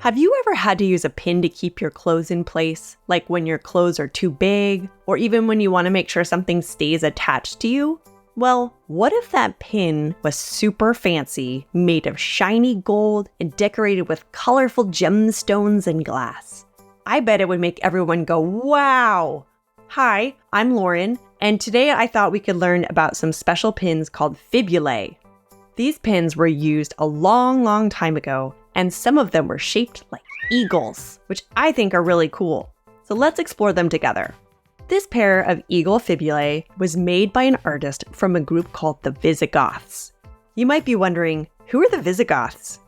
Have you ever had to use a pin to keep your clothes in place, like when your clothes are too big, or even when you want to make sure something stays attached to you? Well, what if that pin was super fancy, made of shiny gold, and decorated with colorful gemstones and glass? I bet it would make everyone go, wow! Hi, I'm Lauren, and today I thought we could learn about some special pins called fibulae. These pins were used a long time ago, and some of them were shaped like eagles, which I think are really cool. So let's explore them together. This pair of eagle fibulae was made by an artist from a group called the Visigoths. You might be wondering, who are the Visigoths?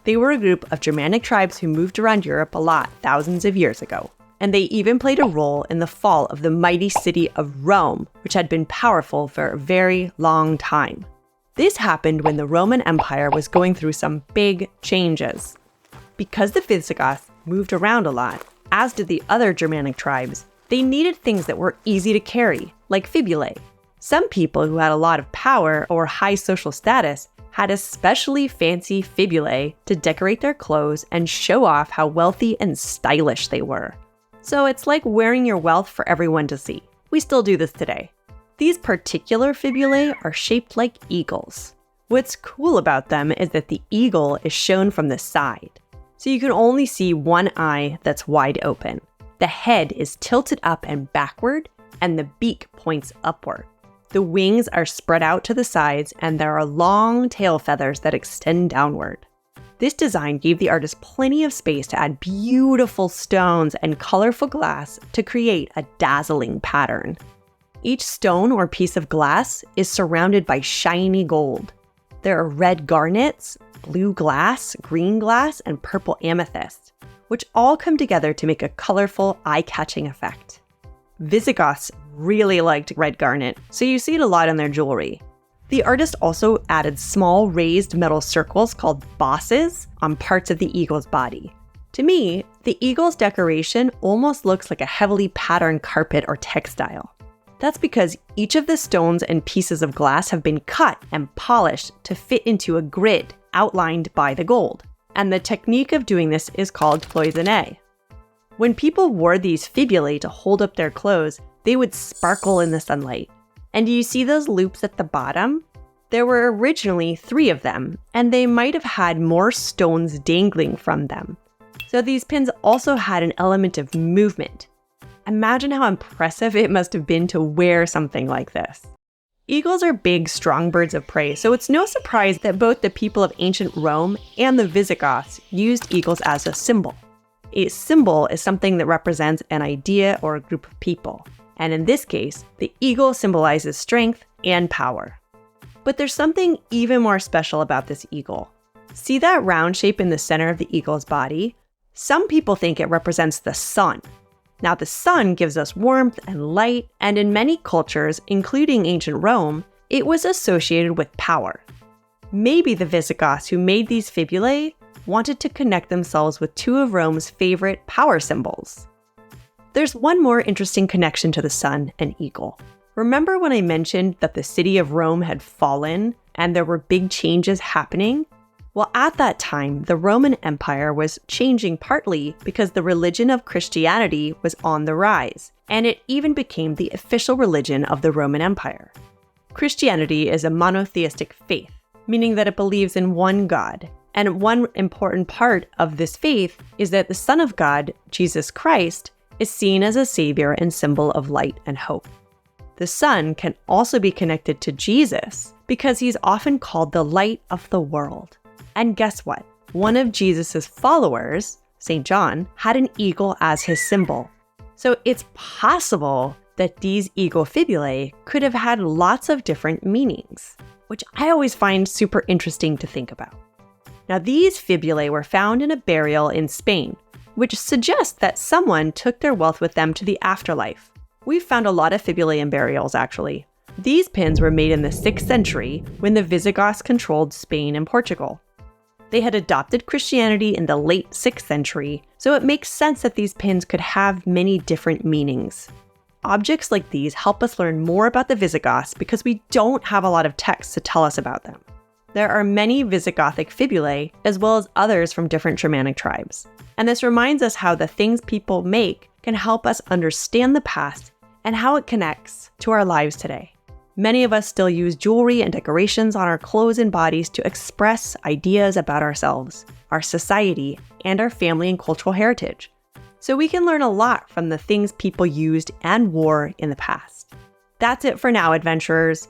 They were a group of Germanic tribes who moved around Europe a lot thousands of years ago. And they even played a role in the fall of the mighty city of Rome, which had been powerful for a very long time. This happened when the Roman Empire was going through some big changes. Because the Visigoths moved around a lot, as did the other Germanic tribes, they needed things that were easy to carry, like fibulae. Some people who had a lot of power or high social status had especially fancy fibulae to decorate their clothes and show off how wealthy and stylish they were. So it's like wearing your wealth for everyone to see. We still do this today. These particular fibulae are shaped like eagles. What's cool about them is that the eagle is shown from the side. So you can only see one eye that's wide open. The head is tilted up and backward, and the beak points upward. The wings are spread out to the sides, and there are long tail feathers that extend downward. This design gave the artist plenty of space to add beautiful stones and colorful glass to create a dazzling pattern. Each stone or piece of glass is surrounded by shiny gold. There are red garnets, blue glass, green glass, and purple amethyst, which all come together to make a colorful, eye-catching effect. Visigoths really liked red garnet, so you see it a lot in their jewelry. The artist also added small raised metal circles called bosses on parts of the eagle's body. To me, the eagle's decoration almost looks like a heavily patterned carpet or textile. That's because each of the stones and pieces of glass have been cut and polished to fit into a grid outlined by the gold. And the technique of doing this is called cloisonné. When people wore these fibulae to hold up their clothes, they would sparkle in the sunlight. And do you see those loops at the bottom? There were originally 3 of them, and they might have had more stones dangling from them. So these pins also had an element of movement. Imagine how impressive it must have been to wear something like this. Eagles are big, strong birds of prey, so it's no surprise that both the people of ancient Rome and the Visigoths used eagles as a symbol. A symbol is something that represents an idea or a group of people. And in this case, the eagle symbolizes strength and power. But there's something even more special about this eagle. See that round shape in the center of the eagle's body? Some people think it represents the sun. Now, the sun gives us warmth and light, and in many cultures, including ancient Rome, it was associated with power. Maybe the Visigoths who made these fibulae wanted to connect themselves with 2 of Rome's favorite power symbols. There's one more interesting connection to the sun and eagle. Remember when I mentioned that the city of Rome had fallen and there were big changes happening? Well, at that time, the Roman Empire was changing partly because the religion of Christianity was on the rise, and it even became the official religion of the Roman Empire. Christianity is a monotheistic faith, meaning that it believes in one God. And one important part of this faith is that the Son of God, Jesus Christ, is seen as a savior and symbol of light and hope. The sun can also be connected to Jesus because he's often called the light of the world. And guess what? One of Jesus's followers, St. John, had an eagle as his symbol. So it's possible that these eagle fibulae could have had lots of different meanings, which I always find super interesting to think about. Now, these fibulae were found in a burial in Spain, which suggests that someone took their wealth with them to the afterlife. We've found a lot of fibulae in burials, actually. These pins were made in the 6th century when the Visigoths controlled Spain and Portugal. They had adopted Christianity in the late 6th century, so it makes sense that these pins could have many different meanings. Objects like these help us learn more about the Visigoths because we don't have a lot of text to tell us about them. There are many Visigothic fibulae, as well as others from different Germanic tribes. And this reminds us how the things people make can help us understand the past and how it connects to our lives today. Many of us still use jewelry and decorations on our clothes and bodies to express ideas about ourselves, our society, and our family and cultural heritage. So we can learn a lot from the things people used and wore in the past. That's it for now, adventurers.